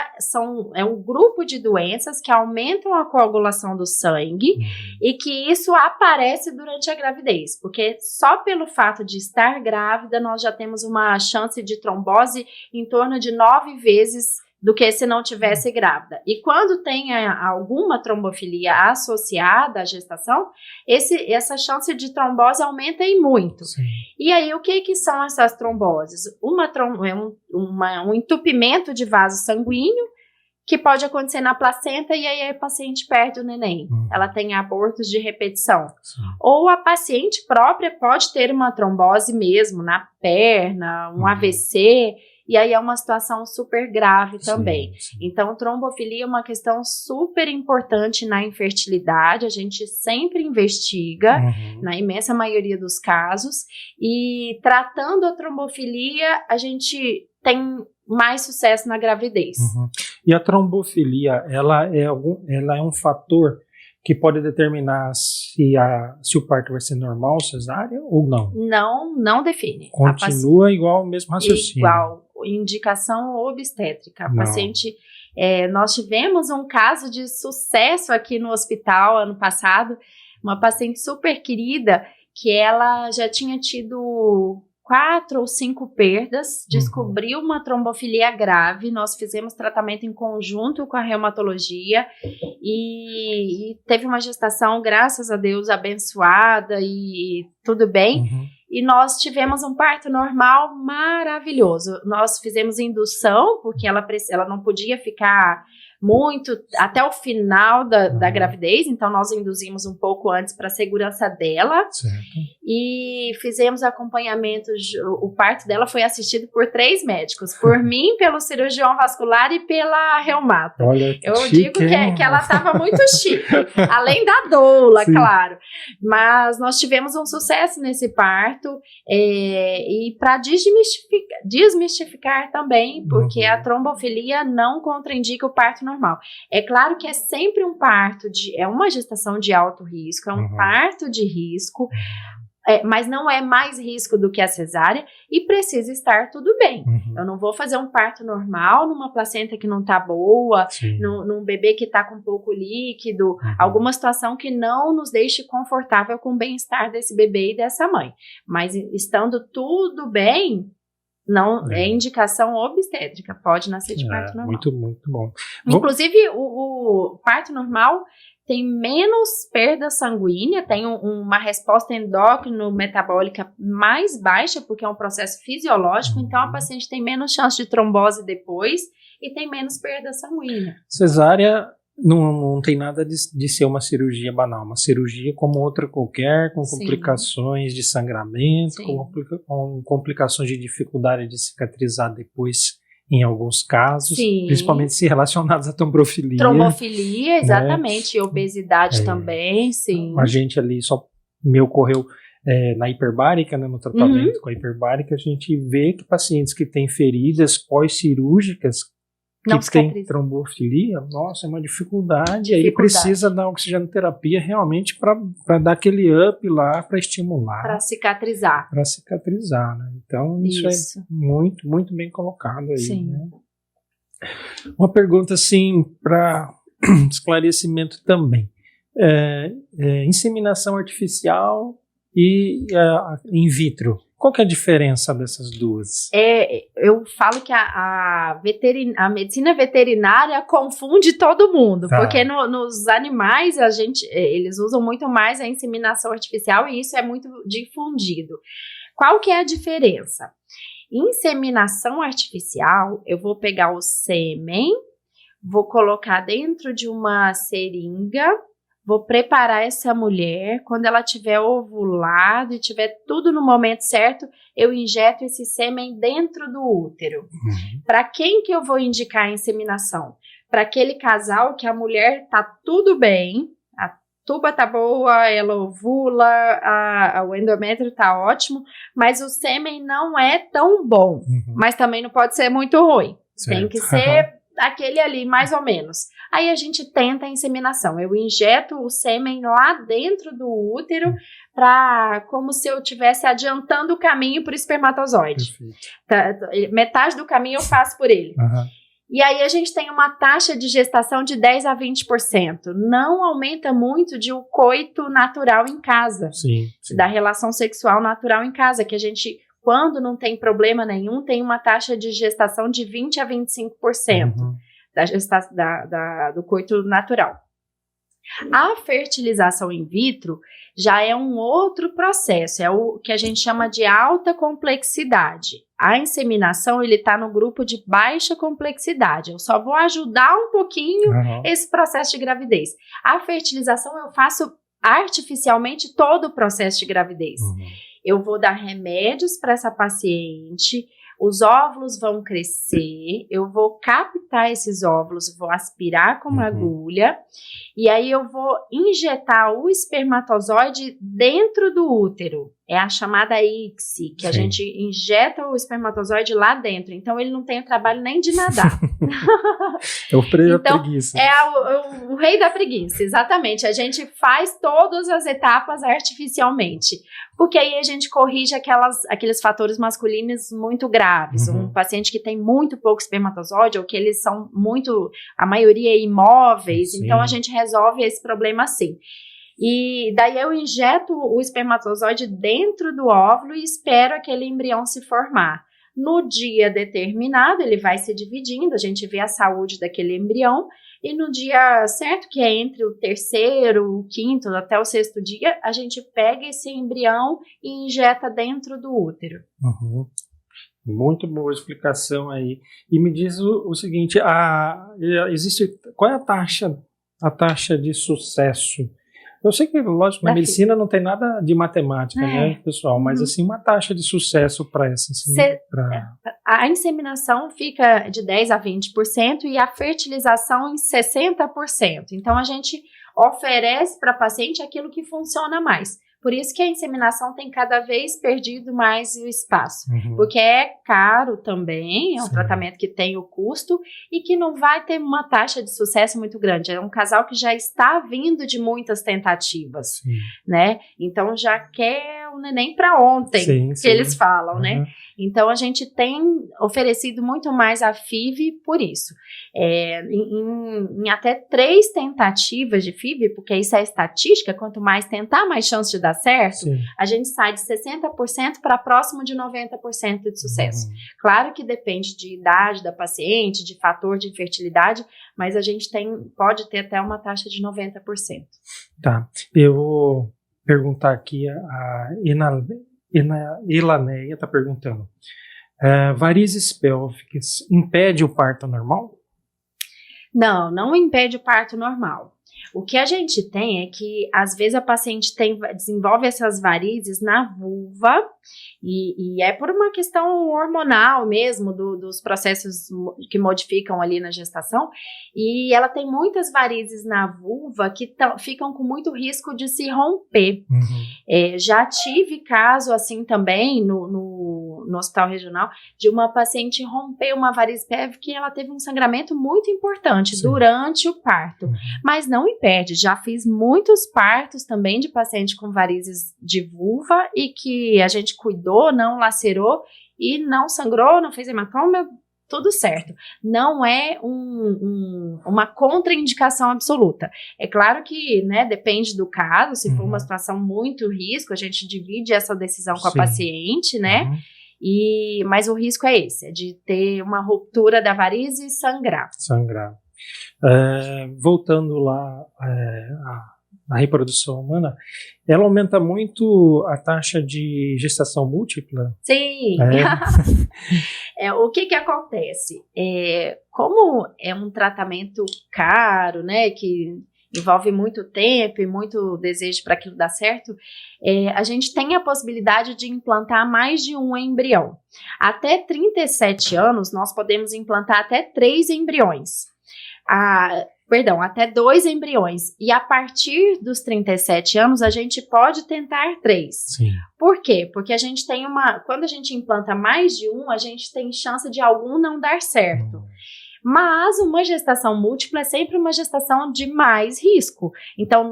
[SPEAKER 2] é um grupo de doenças que aumentam a coagulação do sangue e que isso aparece durante a gravidez, porque só pelo fato de estar grávida nós já temos uma chance de trombose em torno de 9 vezes do que se não tivesse grávida. E quando tem alguma trombofilia associada à gestação, essa chance de trombose aumenta em muito.
[SPEAKER 1] Sim.
[SPEAKER 2] E aí, o que são essas tromboses? Um entupimento de vaso sanguíneo, que pode acontecer na placenta e aí a paciente perde o neném. Ela tem abortos de repetição.
[SPEAKER 1] Sim.
[SPEAKER 2] Ou a paciente própria pode ter uma trombose mesmo na perna, um AVC, e aí é uma situação super grave também.
[SPEAKER 1] Sim.
[SPEAKER 2] Então, trombofilia é uma questão super importante na infertilidade, a gente sempre investiga, na imensa maioria dos casos, e tratando a trombofilia, a gente tem mais sucesso na gravidez.
[SPEAKER 1] E a trombofilia, ela é um fator que pode determinar se o parto vai ser normal, cesárea ou não?
[SPEAKER 2] Não define.
[SPEAKER 1] Continua igual o mesmo raciocínio.
[SPEAKER 2] Igual, indicação obstétrica. A paciente, nós tivemos um caso de sucesso aqui no hospital ano passado, uma paciente super querida, que ela já tinha tido 4 ou 5 perdas, descobriu uma trombofilia grave, nós fizemos tratamento em conjunto com a reumatologia e teve uma gestação, graças a Deus, abençoada e tudo bem. E nós tivemos um parto normal maravilhoso. Nós fizemos indução, porque ela não podia ficar muito até o final da gravidez, então nós induzimos um pouco antes para a segurança dela.
[SPEAKER 1] Certo.
[SPEAKER 2] E fizemos acompanhamento, o parto dela foi assistido por 3 médicos, por mim, pelo cirurgião vascular e pela reumata.
[SPEAKER 1] Olha,
[SPEAKER 2] eu
[SPEAKER 1] chique,
[SPEAKER 2] digo que ela estava muito chique, além da doula,
[SPEAKER 1] Sim.
[SPEAKER 2] claro, mas nós tivemos um sucesso nesse parto, e para desmistificar também, porque a trombofilia não contraindica o parto normal. É claro que é sempre um parto, é uma gestação de alto risco, é um parto de risco, mas não é mais risco do que a cesárea e precisa estar tudo bem. Eu não vou fazer um parto normal numa placenta que não está boa, num bebê que está com pouco líquido, alguma situação que não nos deixe confortável com o bem-estar desse bebê e dessa mãe. Mas estando tudo bem, não é indicação obstétrica, pode nascer de parto normal.
[SPEAKER 1] Muito, muito bom.
[SPEAKER 2] Inclusive, o parto normal tem menos perda sanguínea, tem uma resposta endócrino-metabólica mais baixa, porque é um processo fisiológico, então a paciente tem menos chance de trombose depois e tem menos perda sanguínea.
[SPEAKER 1] Cesárea não tem nada de ser uma cirurgia banal, uma cirurgia como outra qualquer, com complicações de sangramento, com complicações de dificuldade de cicatrizar depois, em alguns casos, principalmente se relacionados à trombofilia.
[SPEAKER 2] Trombofilia, exatamente, e obesidade também, sim.
[SPEAKER 1] A gente ali, me ocorreu na hiperbárica, né, no tratamento com a hiperbárica, a gente vê que pacientes que têm feridas pós-cirúrgicas, que tem trombofilia, nossa, é uma dificuldade. Aí precisa da oxigenoterapia realmente para dar aquele up lá, para estimular.
[SPEAKER 2] Para cicatrizar.
[SPEAKER 1] Para cicatrizar, né? Então, isso é muito, muito bem colocado aí.
[SPEAKER 2] Sim.
[SPEAKER 1] Né? Uma pergunta, assim, para esclarecimento também. Inseminação artificial e in vitro. Qual que é a diferença dessas duas?
[SPEAKER 2] Eu falo que a medicina veterinária confunde todo mundo, porque nos animais eles usam muito mais a inseminação artificial e isso é muito difundido. Qual que é a diferença? Inseminação artificial, eu vou pegar o sêmen, vou colocar dentro de uma seringa, vou preparar essa mulher, quando ela tiver ovulado e tiver tudo no momento certo, eu injeto esse sêmen dentro do útero. Para quem que eu vou indicar a inseminação? Para aquele casal que a mulher tá tudo bem, a tuba tá boa, ela ovula, o endométrio tá ótimo, mas o sêmen não é tão bom, mas também não pode ser muito ruim. Certo. Tem que ser aquele ali, mais ou menos. Aí a gente tenta a inseminação. Eu injeto o sêmen lá dentro do útero como se eu estivesse adiantando o caminho para o espermatozoide. Metade do caminho eu faço por ele. E aí a gente tem uma taxa de gestação de 10 a 20%. Não aumenta muito de o coito natural em casa. Da relação sexual natural em casa, que a gente quando não tem problema nenhum, tem uma taxa de gestação de 20% a 25% do coito natural. A fertilização in vitro já é um outro processo, é o que a gente chama de alta complexidade. A inseminação, ele está no grupo de baixa complexidade. Eu só vou ajudar um pouquinho esse processo de gravidez. A fertilização, eu faço artificialmente todo o processo de gravidez. Eu vou dar remédios para essa paciente, os óvulos vão crescer, eu vou captar esses óvulos, vou aspirar com uma agulha, e aí eu vou injetar o espermatozoide dentro do útero. É a chamada ICSI, que a gente injeta o espermatozoide lá dentro. Então, ele não tem o trabalho nem de nadar.
[SPEAKER 1] É o rei da preguiça.
[SPEAKER 2] É o rei da preguiça, exatamente. A gente faz todas as etapas artificialmente. Porque aí a gente corrige aqueles fatores masculinos muito graves. Um paciente que tem muito pouco espermatozoide, ou que eles são muito, a maioria imóveis. Sim. Então, a gente resolve esse problema assim. E daí eu injeto o espermatozoide dentro do óvulo e espero aquele embrião se formar. No dia determinado, ele vai se dividindo, a gente vê a saúde daquele embrião, e no dia certo, que é entre o 3º, o 5º, até o 6º dia, a gente pega esse embrião e injeta dentro do útero.
[SPEAKER 1] Muito boa explicação aí. E me diz o seguinte, qual é a taxa de sucesso? Eu sei que, lógico, na medicina não tem nada de matemática, né, pessoal? Mas, assim, uma taxa de sucesso para essa...
[SPEAKER 2] A inseminação fica de 10% a 20% e a fertilização em 60%. Então, a gente oferece para a paciente aquilo que funciona mais. Por isso que a inseminação tem cada vez perdido mais o espaço. Porque é caro também, é um tratamento que tem o custo e que não vai ter uma taxa de sucesso muito grande. É um casal que já está vindo de muitas tentativas, né? Então já quer o neném para ontem, eles falam, né? Então a gente tem oferecido muito mais a FIV por isso. Em até 3 tentativas de FIV, porque isso é estatística, quanto mais tentar, mais chance de dar certo, a gente sai de 60% para próximo de 90% de sucesso. Claro que depende de idade da paciente, de fator de infertilidade, mas a gente pode ter até uma taxa de 90%.
[SPEAKER 1] Tá, eu vou perguntar aqui, a Ilaneia está perguntando, varizes pélvicas impede o parto normal?
[SPEAKER 2] Não impede o parto normal. O que a gente tem é que, às vezes, a paciente desenvolve essas varizes na vulva e é por uma questão hormonal mesmo, dos processos que modificam ali na gestação, e ela tem muitas varizes na vulva que ficam com muito risco de se romper. Já tive caso assim também no hospital regional de uma paciente romper uma variz pélvica e ela teve um sangramento muito importante durante o parto, mas não impede. Já fiz muitos partos também de paciente com varizes de vulva e que a gente cuidou, não lacerou e não sangrou, não fez hematoma, tudo certo. Não é uma contraindicação absoluta. É claro que, né, depende do caso, se for uma situação muito risco, a gente divide essa decisão com a paciente, né? Mas o risco é esse, é de ter uma ruptura da variz e sangrar.
[SPEAKER 1] Voltando lá à reprodução humana, ela aumenta muito a taxa de gestação múltipla?
[SPEAKER 2] Sim. O que acontece? Como é um tratamento caro, né, que envolve muito tempo e muito desejo para aquilo dar certo, a gente tem a possibilidade de implantar mais de um embrião. Até 37 anos, nós podemos implantar até 3 embriões. Até 2 embriões. E a partir dos 37 anos, a gente pode tentar 3. Por quê? Porque a gente tem quando a gente implanta mais de um, a gente tem chance de algum não dar certo. Mas uma gestação múltipla é sempre uma gestação de mais risco. Então,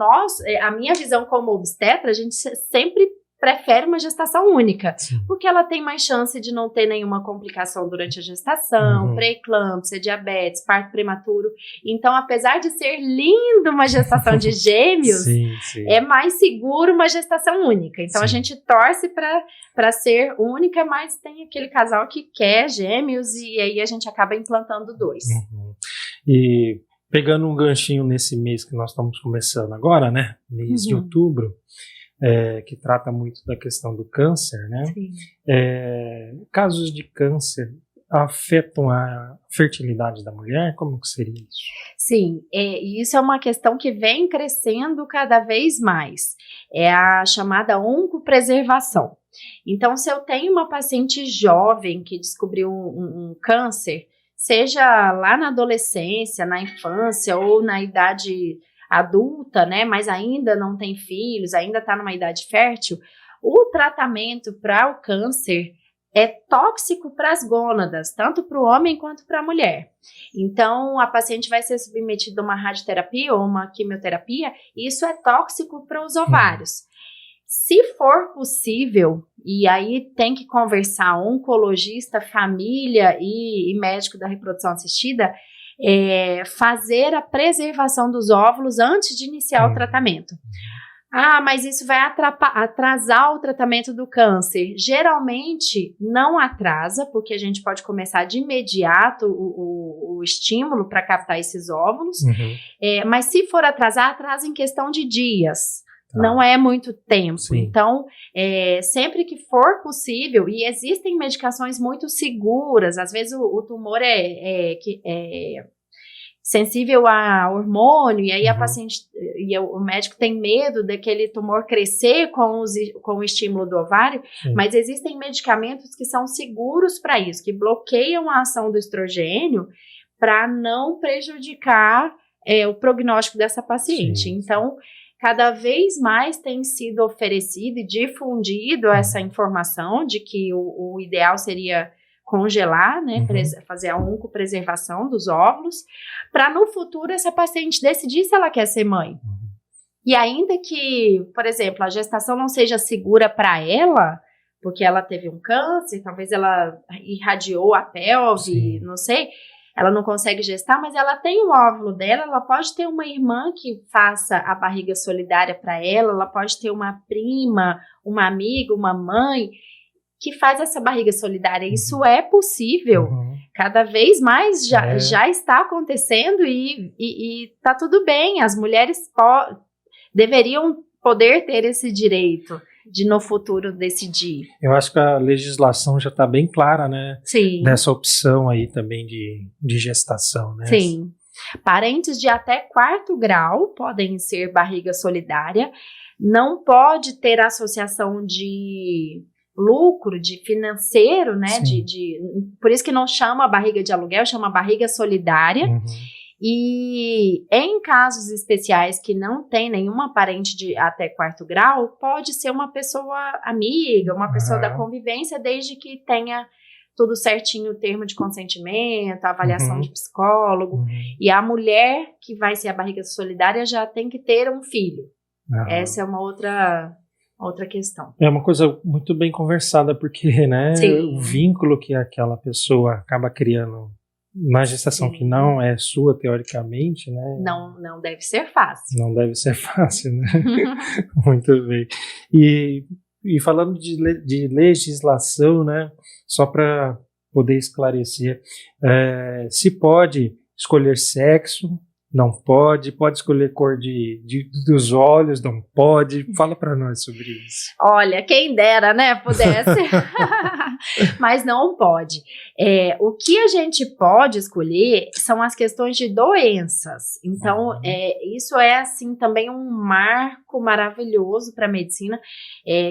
[SPEAKER 2] a minha visão como obstetra, a gente sempre prefere uma gestação única,
[SPEAKER 1] Sim.
[SPEAKER 2] porque ela tem mais chance de não ter nenhuma complicação durante a gestação, pré-eclâmpsia, diabetes, parto prematuro. Então, apesar de ser lindo uma gestação de gêmeos,
[SPEAKER 1] Sim.
[SPEAKER 2] é mais seguro uma gestação única. Então, a gente torce para ser única, mas tem aquele casal que quer gêmeos e aí a gente acaba implantando 2.
[SPEAKER 1] E pegando um ganchinho nesse mês que nós estamos começando agora, né? Mês de outubro, que trata muito da questão do câncer, né?
[SPEAKER 2] Sim.
[SPEAKER 1] Casos de câncer afetam a fertilidade da mulher? Como que seria isso?
[SPEAKER 2] Sim, e isso é uma questão que vem crescendo cada vez mais. É a chamada oncopreservação. Então, se eu tenho uma paciente jovem que descobriu um câncer, seja lá na adolescência, na infância ou na idade adulta, né, mas ainda não tem filhos, ainda está numa idade fértil, o tratamento para o câncer é tóxico para as gônadas, tanto para o homem quanto para a mulher. Então, a paciente vai ser submetida a uma radioterapia ou uma quimioterapia, e isso é tóxico para os ovários. Se for possível, e aí tem que conversar oncologista, família e médico da reprodução assistida, fazer a preservação dos óvulos antes de iniciar o tratamento. Ah, mas isso vai atrasar o tratamento do câncer. Geralmente não atrasa, porque a gente pode começar de imediato o estímulo para captar esses óvulos. Mas se for atrasar, atrasa em questão de dias. Não é muito tempo. Sim. Então, sempre que for possível, e existem medicações muito seguras, às vezes o tumor é sensível a hormônio, e aí a paciente e o médico tem medo daquele tumor crescer com o estímulo do ovário, mas existem medicamentos que são seguros para isso, que bloqueiam a ação do estrogênio para não prejudicar o prognóstico dessa paciente. Sim. Então, cada vez mais tem sido oferecido e difundido essa informação de que o ideal seria congelar, né, fazer a oncopreservação dos óvulos, para no futuro essa paciente decidir se ela quer ser mãe. E ainda que, por exemplo, a gestação não seja segura para ela, porque ela teve um câncer, talvez ela irradiou a pelve, não sei, ela não consegue gestar, mas ela tem o óvulo dela, ela pode ter uma irmã que faça a barriga solidária para ela pode ter uma prima, uma amiga, uma mãe que faz essa barriga solidária. Isso é possível. Cada vez mais já está acontecendo e tá tudo bem. As mulheres deveriam poder ter esse direito de no futuro decidir.
[SPEAKER 1] Eu acho que a legislação já está bem clara, né?
[SPEAKER 2] Sim.
[SPEAKER 1] Dessa opção aí também de gestação, né?
[SPEAKER 2] Sim. Parentes de até 4º grau podem ser barriga solidária. Não pode ter associação de lucro, de financeiro, né? Por isso que não chama barriga de aluguel, chama barriga solidária. E em casos especiais que não tem nenhuma parente de até 4º grau, pode ser uma pessoa amiga, uma pessoa da convivência, desde que tenha tudo certinho, o termo de consentimento, a avaliação de psicólogo. E a mulher que vai ser a barriga solidária já tem que ter um filho. Essa é uma outra questão.
[SPEAKER 1] É uma coisa muito bem conversada, porque, né, o vínculo que aquela pessoa acaba criando na gestação que não é sua, teoricamente, né?
[SPEAKER 2] Não deve ser fácil.
[SPEAKER 1] Não deve ser fácil, né? Muito bem. E falando de legislação, né, só para poder esclarecer, se pode escolher sexo, não pode escolher cor dos olhos, não pode. Fala para nós sobre isso.
[SPEAKER 2] Olha, quem dera, né, pudesse. Mas não pode. O que a gente pode escolher são as questões de doenças. Então, isso é, assim, também um marco maravilhoso para a medicina,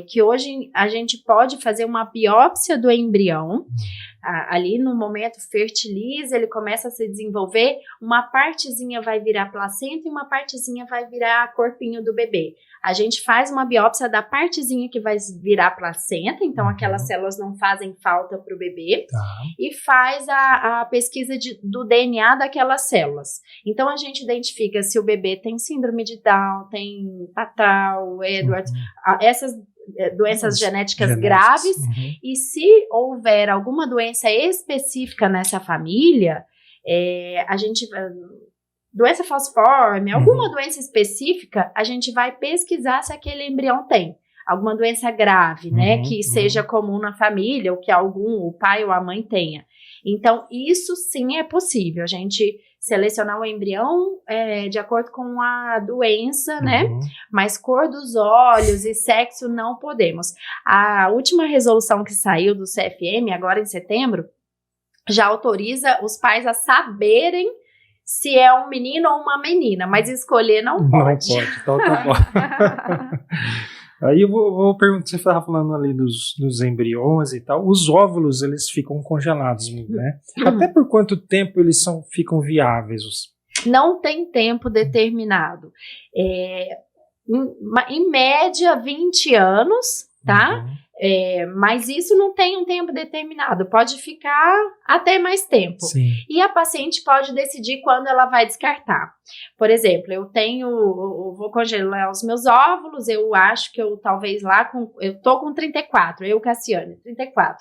[SPEAKER 2] que hoje a gente pode fazer uma biópsia do embrião. Ali no momento fertiliza, ele começa a se desenvolver, uma partezinha vai virar placenta e uma partezinha vai virar corpinho do bebê. A gente faz uma biópsia da partezinha que vai virar placenta, então aquelas células não fazem falta para o bebê, e faz a pesquisa do DNA daquelas células. Então a gente identifica se o bebê tem síndrome de Down, tem Patal, Edwards, essas doenças genéticas graves, e se houver alguma doença específica nessa família, a gente... doença falciforme, alguma doença específica, a gente vai pesquisar se aquele embrião tem. Alguma doença grave, né, que seja comum na família, ou que o pai ou a mãe tenha. Então, isso sim é possível, a gente selecionar o embrião de acordo com a doença, né, mas cor dos olhos e sexo não podemos. A última resolução que saiu do CFM, agora em setembro, já autoriza os pais a saberem se é um menino ou uma menina, mas escolher não pode.
[SPEAKER 1] Não pode, então tá bom. Aí eu vou perguntar, você estava falando ali dos embriões e tal, os óvulos, eles ficam congelados, né? Até por quanto tempo eles ficam viáveis?
[SPEAKER 2] Não tem tempo determinado. Em média, 20 anos, tá? Mas isso não tem um tempo determinado, pode ficar até mais tempo.
[SPEAKER 1] Sim.
[SPEAKER 2] E a paciente pode decidir quando ela vai descartar. Por exemplo, eu vou congelar os meus óvulos, eu acho que eu talvez eu tô com 34, Cassiane, 34.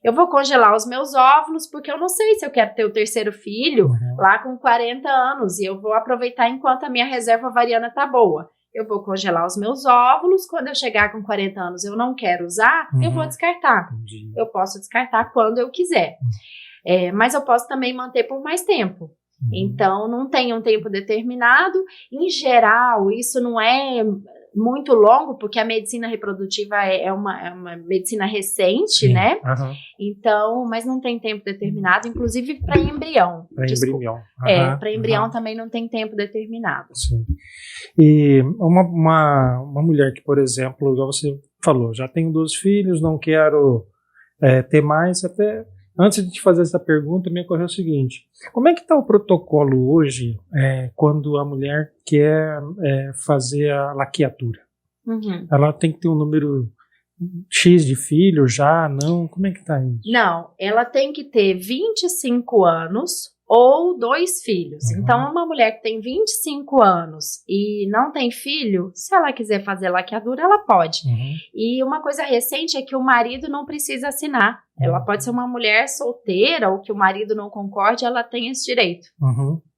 [SPEAKER 2] Eu vou congelar os meus óvulos porque eu não sei se eu quero ter o terceiro filho lá com 40 anos e eu vou aproveitar enquanto a minha reserva ovariana tá boa. Eu vou congelar os meus óvulos, quando eu chegar com 40 anos eu não quero usar, eu vou descartar.
[SPEAKER 1] Entendi.
[SPEAKER 2] Eu posso descartar quando eu quiser. Mas eu posso também manter por mais tempo. Então, não tem um tempo determinado. Em geral, isso não é muito longo, porque a medicina reprodutiva é uma medicina recente,
[SPEAKER 1] Sim.
[SPEAKER 2] né? Então, mas não tem tempo determinado, inclusive para embrião. Para embrião também não tem tempo determinado.
[SPEAKER 1] Sim. E uma mulher que, por exemplo, igual você falou, já tenho 2 filhos, não quero ter mais, até antes de te fazer essa pergunta, me ocorreu o seguinte: como é que está o protocolo hoje quando a mulher quer fazer a laqueatura? Ela tem que ter um número X de filhos já? Não? Como é que está isso?
[SPEAKER 2] Não, ela tem que ter 25 anos ou 2 filhos. Então, uma mulher que tem 25 anos e não tem filho, se ela quiser fazer laqueadura, ela pode. E uma coisa recente é que o marido não precisa assinar. Ela pode ser uma mulher solteira ou que o marido não concorde, ela tem esse direito.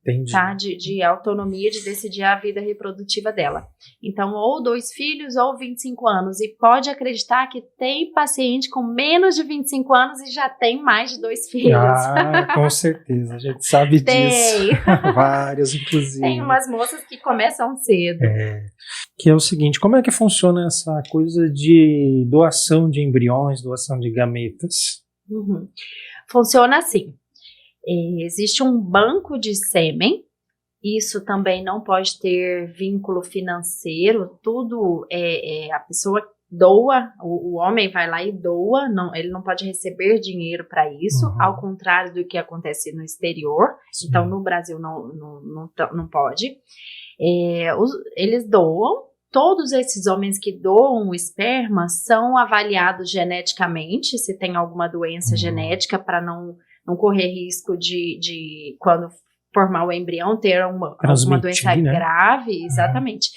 [SPEAKER 1] Entendi.
[SPEAKER 2] Tá? De autonomia de decidir a vida reprodutiva dela. Então, ou 2 filhos ou 25 anos. E pode acreditar que tem paciente com menos de 25 anos e já tem mais de 2 filhos.
[SPEAKER 1] Com certeza, a gente sabe disso. Vários, inclusive.
[SPEAKER 2] Tem umas moças que começam cedo.
[SPEAKER 1] Que é o seguinte: como é que funciona essa coisa de doação de embriões, doação de gametas?
[SPEAKER 2] Funciona assim. Existe um banco de sêmen, isso também não pode ter vínculo financeiro, tudo a pessoa doa, o homem vai lá e doa, ele não pode receber dinheiro para isso, ao contrário do que acontece no exterior. Sim. Então no Brasil não pode. Eles doam. Todos esses homens que doam o esperma são avaliados geneticamente, se tem alguma doença genética, para não correr risco de quando formar o embrião ter alguma doença grave, exatamente.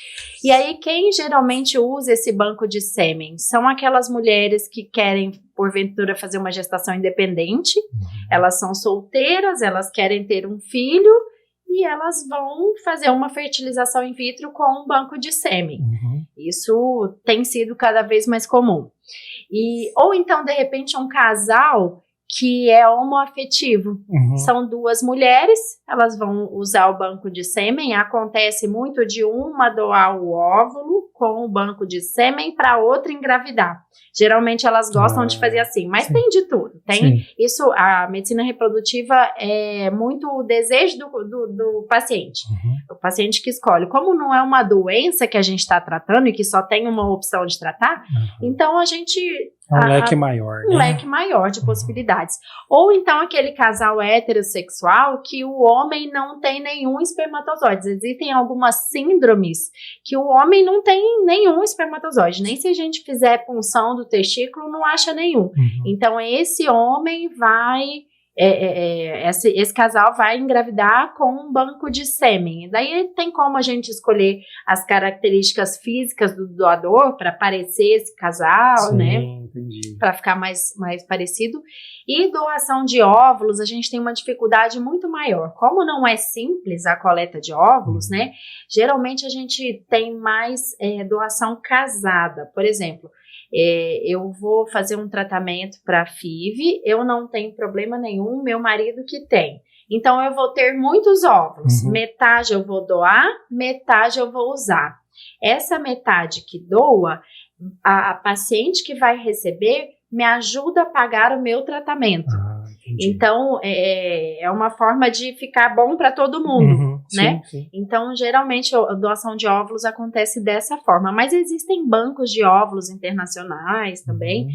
[SPEAKER 2] E aí, quem geralmente usa esse banco de sêmen são aquelas mulheres que querem, porventura, fazer uma gestação independente, elas são solteiras, elas querem ter um filho, e elas vão fazer uma fertilização in vitro com um banco de sêmen. Isso tem sido cada vez mais comum. Ou então, de repente, um casal que é homoafetivo. São 2 mulheres, elas vão usar o banco de sêmen. Acontece muito de uma doar o óvulo com o banco de sêmen para outra engravidar. Geralmente elas gostam de fazer assim, mas tem de tudo. Tem isso, a medicina reprodutiva é muito o desejo do paciente. O paciente que escolhe. Como não é uma doença que a gente está tratando e que só tem uma opção de tratar, então a gente...
[SPEAKER 1] Um leque maior, né?
[SPEAKER 2] Um leque maior de possibilidades. Ou então aquele casal heterossexual que o homem não tem nenhum espermatozoide. Existem algumas síndromes que o homem não tem nenhum espermatozoide. Nem se a gente fizer punção do testículo, não acha nenhum. Então esse homem vai esse casal vai engravidar com um banco de sêmen. Daí tem como a gente escolher as características físicas do doador para parecer esse casal,
[SPEAKER 1] Sim,
[SPEAKER 2] né?
[SPEAKER 1] Entendi.
[SPEAKER 2] Para ficar mais parecido. E doação de óvulos, a gente tem uma dificuldade muito maior. Como não é simples a coleta de óvulos, né? Geralmente a gente tem mais doação casada. Por exemplo, eu vou fazer um tratamento para FIV, eu não tenho problema nenhum, meu marido que tem. Então, eu vou ter muitos óvulos. Metade eu vou doar, metade eu vou usar. Essa metade que doa, a paciente que vai receber me ajuda a pagar o meu tratamento. Então, é uma forma de ficar bom para todo mundo, né?
[SPEAKER 1] Sim.
[SPEAKER 2] Então, geralmente, a doação de óvulos acontece dessa forma. Mas existem bancos de óvulos internacionais também.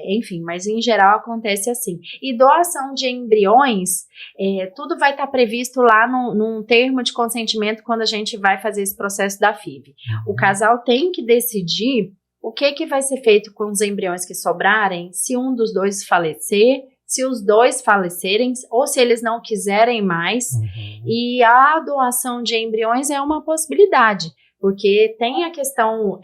[SPEAKER 2] Enfim, mas em geral acontece assim. E doação de embriões, tudo vai estar previsto lá num termo de consentimento quando a gente vai fazer esse processo da FIV. O casal tem que decidir o que vai ser feito com os embriões que sobrarem, se um dos dois falecer, se os dois falecerem, ou se eles não quiserem mais. E a doação de embriões é uma possibilidade, porque tem a questão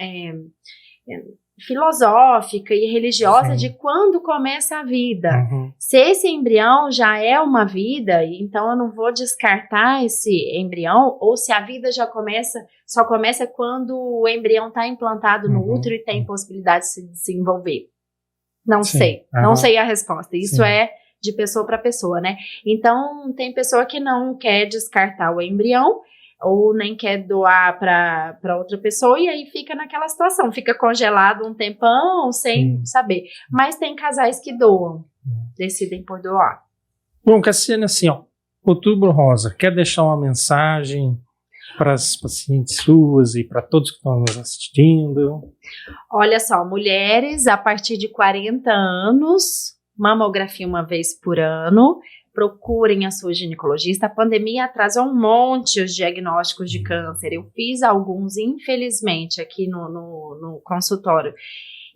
[SPEAKER 2] filosófica e religiosa de quando começa a vida. Se esse embrião já é uma vida, então eu não vou descartar esse embrião, ou se a vida só começa quando o embrião está implantado no útero e tem possibilidade de se desenvolver. Não sei a resposta. Isso é de pessoa para pessoa, né? Então, tem pessoa que não quer descartar o embrião, ou nem quer doar para outra pessoa, e aí fica naquela situação, fica congelado um tempão, sem saber. Mas tem casais que doam, decidem por doar.
[SPEAKER 1] Bom, Cassiane, assim, Outubro Rosa, quer deixar uma mensagem para as pacientes suas e para todos que estão nos assistindo?
[SPEAKER 2] Olha só, mulheres a partir de 40 anos, mamografia uma vez por ano, procurem a sua ginecologista. A pandemia atrasou um monte os diagnósticos de câncer. Eu fiz alguns, infelizmente, aqui no consultório.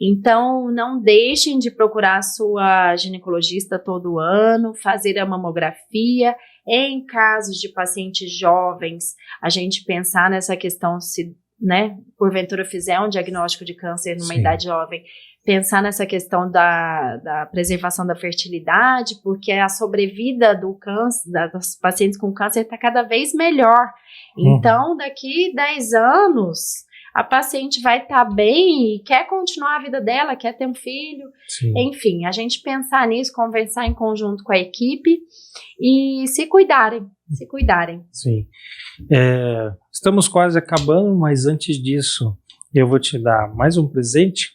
[SPEAKER 2] Então, não deixem de procurar a sua ginecologista todo ano, fazer a mamografia. Em casos de pacientes jovens, a gente pensar nessa questão, se, né, porventura fizer um diagnóstico de câncer numa idade jovem, pensar nessa questão da preservação da fertilidade, porque a sobrevida do câncer, das pacientes com câncer está cada vez melhor. Então, daqui 10 anos, a paciente vai estar bem e quer continuar a vida dela, quer ter um filho. Enfim, a gente pensar nisso, conversar em conjunto com a equipe e se cuidarem.
[SPEAKER 1] Sim. Estamos quase acabando, mas antes disso, eu vou te dar mais um presente.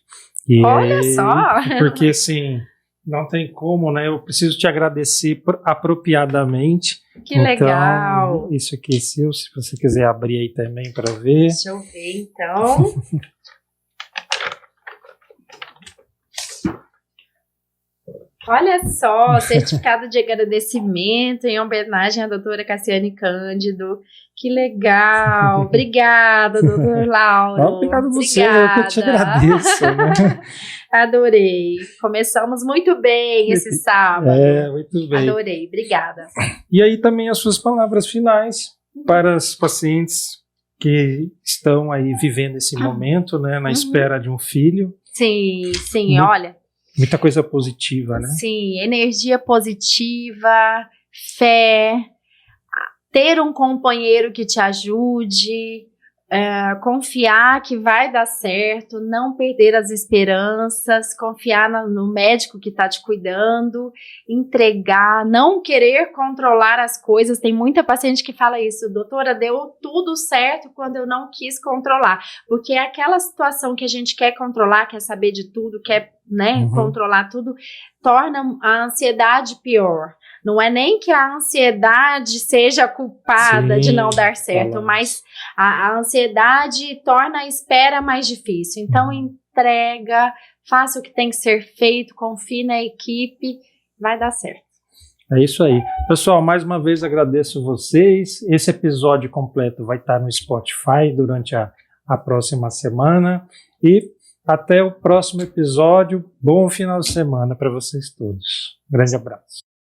[SPEAKER 2] Olha só!
[SPEAKER 1] Porque, assim, não tem como, né? Eu preciso te agradecer apropriadamente.
[SPEAKER 2] Que legal!
[SPEAKER 1] Isso aqui é seu, se você quiser abrir aí também para ver.
[SPEAKER 2] Deixa eu ver, então. Olha só, certificado de agradecimento em homenagem à doutora Cassiane Cândido. Que legal! Obrigada, doutor Lauro.
[SPEAKER 1] Obrigado a você, eu que te agradeço. Né?
[SPEAKER 2] Adorei. Começamos muito bem esse sábado.
[SPEAKER 1] Muito bem.
[SPEAKER 2] Adorei, obrigada.
[SPEAKER 1] E aí também as suas palavras finais para as pacientes que estão aí vivendo esse momento, né, na espera de um filho.
[SPEAKER 2] Sim, olha.
[SPEAKER 1] Muita coisa positiva, né?
[SPEAKER 2] Sim, energia positiva, fé, ter um companheiro que te ajude, confiar que vai dar certo, não perder as esperanças, confiar no médico que está te cuidando, entregar, não querer controlar as coisas. Tem muita paciente que fala isso: doutora, deu tudo certo quando eu não quis controlar, porque é aquela situação que a gente quer controlar, quer saber de tudo, quer, né, controlar tudo, torna a ansiedade pior. Não é nem que a ansiedade seja culpada de não dar certo, mas a ansiedade torna a espera mais difícil. Então, entrega, faça o que tem que ser feito, confie na equipe, vai dar certo.
[SPEAKER 1] É isso aí. Pessoal, mais uma vez agradeço vocês. Esse episódio completo vai estar no Spotify durante a próxima semana. E até o próximo episódio. Bom final de semana para vocês todos. Grande abraço.